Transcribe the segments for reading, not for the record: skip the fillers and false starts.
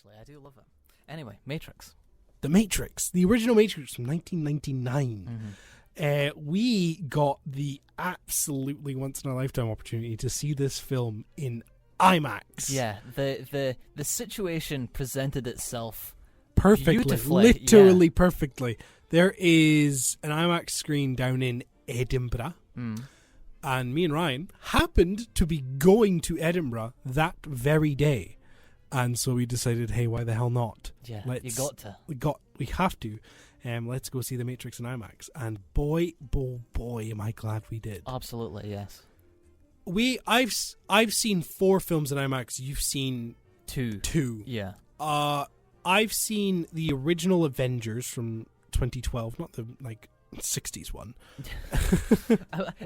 actually. I do love it. Anyway, Matrix. The Matrix, the original Matrix from 1999. We got the absolutely once-in-a-lifetime opportunity to see this film in IMAX. Yeah, the situation presented itself perfectly, beautifully, literally perfectly. There is an IMAX screen down in Edinburgh, and me and Ryan happened to be going to Edinburgh that very day, and so we decided, hey, why the hell not? Yeah, you got to. We have to. Let's go see The Matrix in IMAX, and boy, am I glad we did. Absolutely, yes. I've seen 4 films in IMAX. You've seen 2. Yeah. I've seen the original Avengers from 2012, not the 60s one.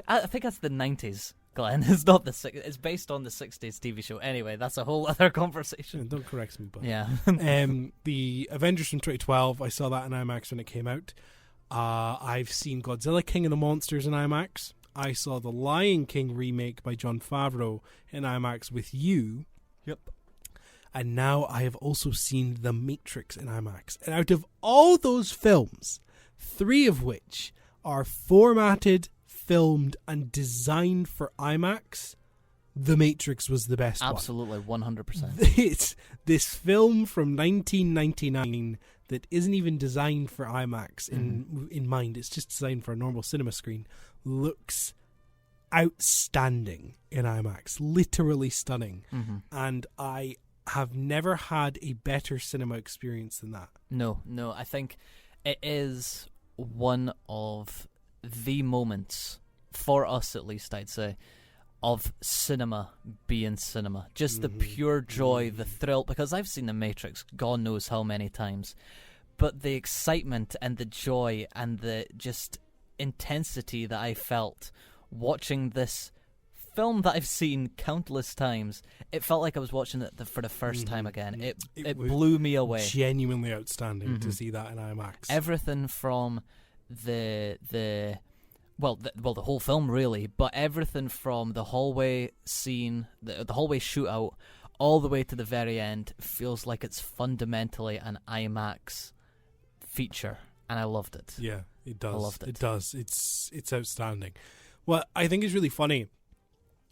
I think that's the 90s, Glenn. It's not it's based on the 60s TV show. Anyway, that's a whole other conversation. Yeah, don't correct me, but yeah. The Avengers from 2012, I saw that in IMAX when it came out. I've seen Godzilla King of the Monsters in IMAX. I saw the Lion King remake by Jon Favreau in IMAX with you. Yep. And now I have also seen The Matrix in IMAX. And out of all those films, 3 of which are formatted, filmed, and designed for IMAX, The Matrix was the best Absolutely, one. 100%. It's this film from 1999 that isn't even designed for IMAX in mind. It's just designed for a normal cinema screen. Looks outstanding in IMAX. Literally stunning. And I have never had a better cinema experience than that. No, I think it is one of the moments, for us at least, I'd say, of cinema being cinema. Just the pure joy, the thrill, because I've seen The Matrix God knows how many times, but the excitement and the joy and the just intensity that I felt watching this film that I've seen countless times, it felt like I was watching it for the first time again. It blew me away. Genuinely outstanding to see that in IMAX. Everything from the whole film really, but everything from the hallway scene, the hallway shootout, all the way to the very end feels like it's fundamentally an IMAX feature, and I loved it. Yeah, it does. I loved it. It does. It's outstanding. What I think is really funny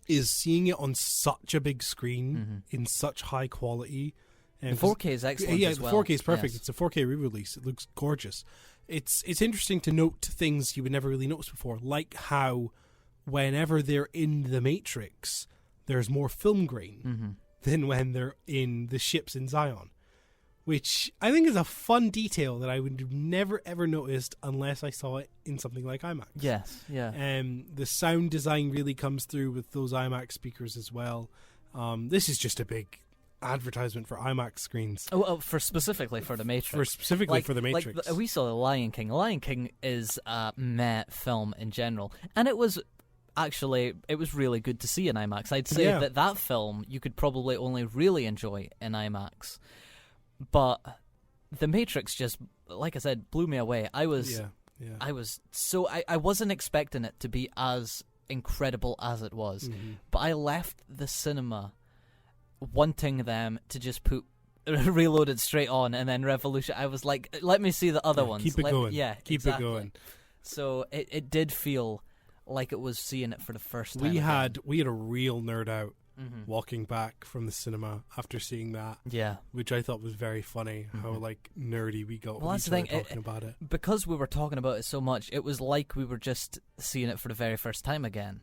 is seeing it on such a big screen in such high quality. The 4K is excellent. Yeah, as the well. 4K is perfect. Yes. It's a 4K re-release. It looks gorgeous. It's interesting to note things you would never really notice before, like how whenever they're in the Matrix, there's more film grain than when they're in the ships in Zion, which I think is a fun detail that I would have never ever noticed unless I saw it in something like IMAX. Yes, yeah. The sound design really comes through with those IMAX speakers as well. This is just a big advertisement for IMAX screens. Specifically for the Matrix. For the Matrix. We saw The Lion King. The Lion King is a meh film in general, and it was really good to see in IMAX. I'd say that film you could probably only really enjoy in IMAX. But The Matrix just, like I said, blew me away. I wasn't expecting it to be as incredible as it was. But I left the cinema wanting them to just put Reloaded straight on and then Revolution. I was like, let me see the other ones. Keep it going. Yeah, keep exactly. it going. So it did feel like it was seeing it for the first time. We had a real nerd out walking back from the cinema after seeing that. Yeah, which I thought was very funny. How nerdy we got. Well, that's the thing. Talking about it because we were talking about it so much. It was like we were just seeing it for the very first time again.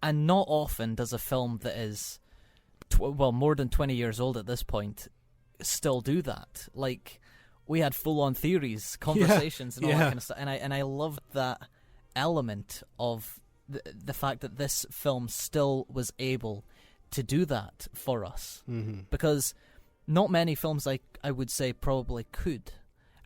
And not often does a film that is, more than 20 years old at this point, still do that. Like, we had full-on theories, conversations, and all that kind of stuff. And I loved that element of the fact that this film still was able to do that for us. Because not many films, I would say, probably could.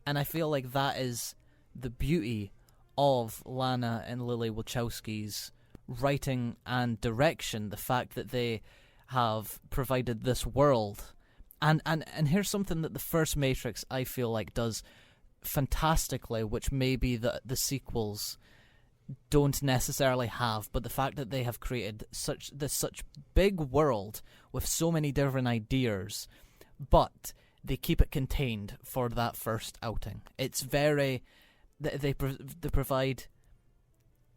And I feel like that is the beauty of Lana and Lily Wachowski's writing and direction, the fact that they have provided this world. And here's something that the first Matrix, I feel like, does fantastically, which maybe the sequels don't necessarily have, but the fact that they have created such big world with so many different ideas, but they keep it contained for that first outing. It's very they provide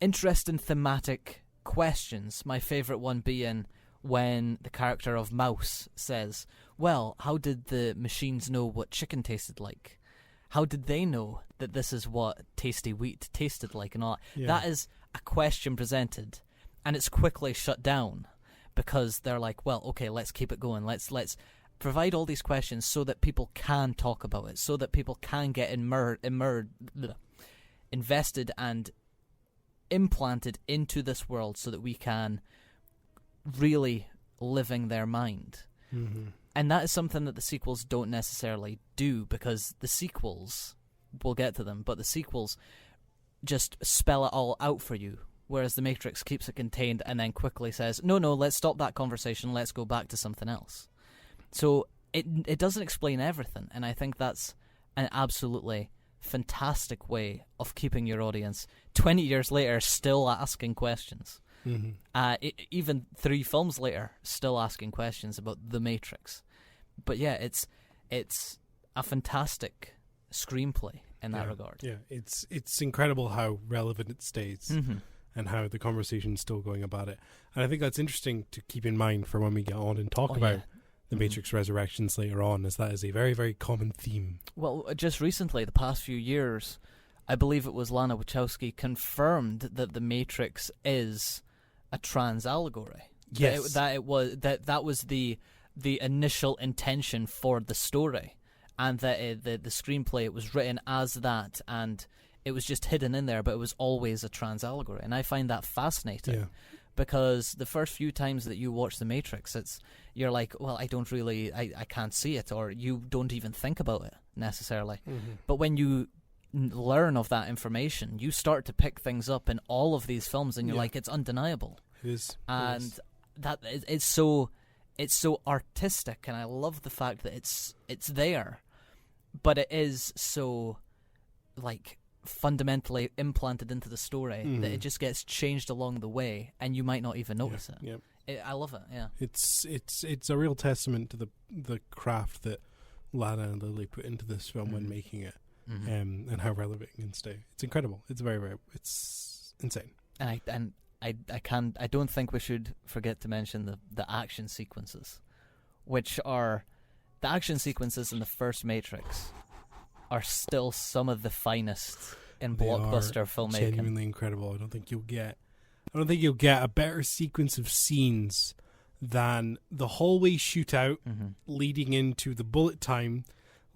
interesting thematic questions. My favourite one being when the character of Mouse says, well, how did the machines know what chicken tasted like? How did they know that this is what tasty wheat tasted like and all that? Yeah. That is a question presented, and it's quickly shut down because they're like, well, okay, let's keep it going. Let's provide all these questions so that people can talk about it, so that people can get invested and implanted into this world so that we can really living their mind. Mm-hmm. And that is something that the sequels don't necessarily do, because the sequels, we'll get to them, but the sequels just spell it all out for you, whereas The Matrix keeps it contained and then quickly says, no, let's stop that conversation, let's go back to something else. So it doesn't explain everything, and I think that's an absolutely fantastic way of keeping your audience 20 years later still asking questions. Mm-hmm. Even 3 films later still asking questions about The Matrix. But yeah, it's a fantastic screenplay in that regard. Yeah, it's incredible how relevant it stays. Mm-hmm. And how the conversation's still going about it. And I think that's interesting to keep in mind for when we get on and talk about The Matrix Resurrections later on, as that is a very, very common theme. Well, just recently, the past few years, I believe it was Lana Wachowski confirmed that The Matrix is a trans allegory. Yes. That was the initial intention for the story, and that the screenplay, it was written as that, and it was just hidden in there, but it was always a trans allegory. And I find that fascinating, because the first few times that you watch The Matrix, you're like, well, I can't see it, or you don't even think about it necessarily. Mm-hmm. But when you learn of that information, you start to pick things up in all of these films, and you're like, it's undeniable. It is. And that it's so artistic, and I love the fact that it's there, but it is so like fundamentally implanted into the story that it just gets changed along the way, and you might not even notice it. Yeah, I love it. Yeah, it's a real testament to the craft that Lana and Lily put into this film when making it, and how relevant it can stay. It's incredible. It's very, very. It's insane. And I don't think we should forget to mention the action sequences, which are the action sequences in the first Matrix are still some of the finest in blockbuster filmmaking. Genuinely incredible. I don't think you'll get a better sequence of scenes than the hallway shootout leading into the bullet time,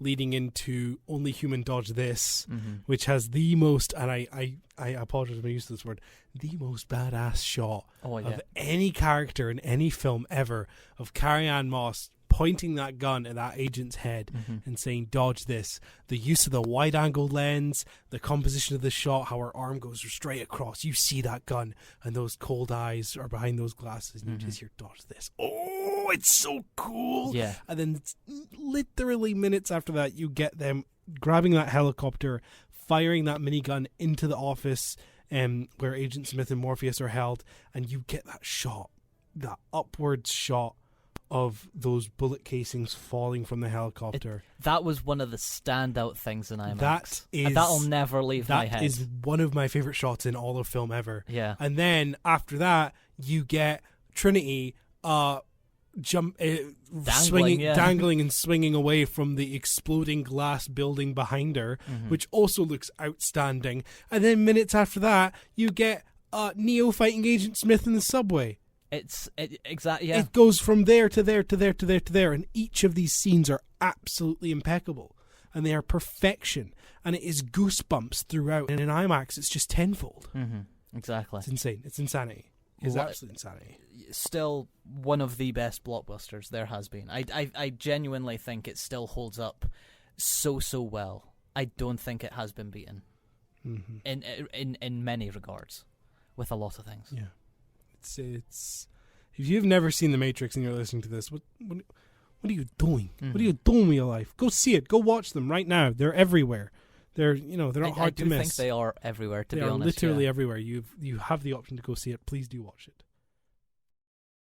leading into Only Human Dodge This, which has the most, and I apologize if I use this word, the most badass shot of any character in any film ever, of Carrie-Anne Moss pointing that gun at that agent's head and saying, dodge this. The use of the wide-angle lens, the composition of the shot, how her arm goes straight across. You see that gun, and those cold eyes are behind those glasses, and you just hear, dodge this. Oh, it's so cool. Yeah. And then literally minutes after that, you get them grabbing that helicopter, firing that minigun into the office where Agent Smith and Morpheus are held, and you get that shot, that upwards shot of those bullet casings falling from the helicopter. That was one of the standout things in IMAX. And that'll never leave my head. That is one of my favorite shots in all of film ever. Yeah. And then after that, you get Trinity dangling and swinging away from the exploding glass building behind her, which also looks outstanding. And then minutes after that, you get Neo fighting Agent Smith in the subway. Exactly. Yeah. It goes from there to there to there to there to there, and each of these scenes are absolutely impeccable, and they are perfection, and it is goosebumps throughout. And in IMAX, it's just tenfold. Exactly. It's insane. It's insanity. It's absolute insanity. Still one of the best blockbusters there has been. I genuinely think it still holds up so well. I don't think it has been beaten in many regards, with a lot of things. Yeah. It's if you've never seen The Matrix and you're listening to this, what are you doing? What are you doing with your life? Go see it. Go watch them right now. They're everywhere. They're not hard to miss. I do think they are everywhere. To be honest, literally everywhere. You have the option to go see it. Please do watch it.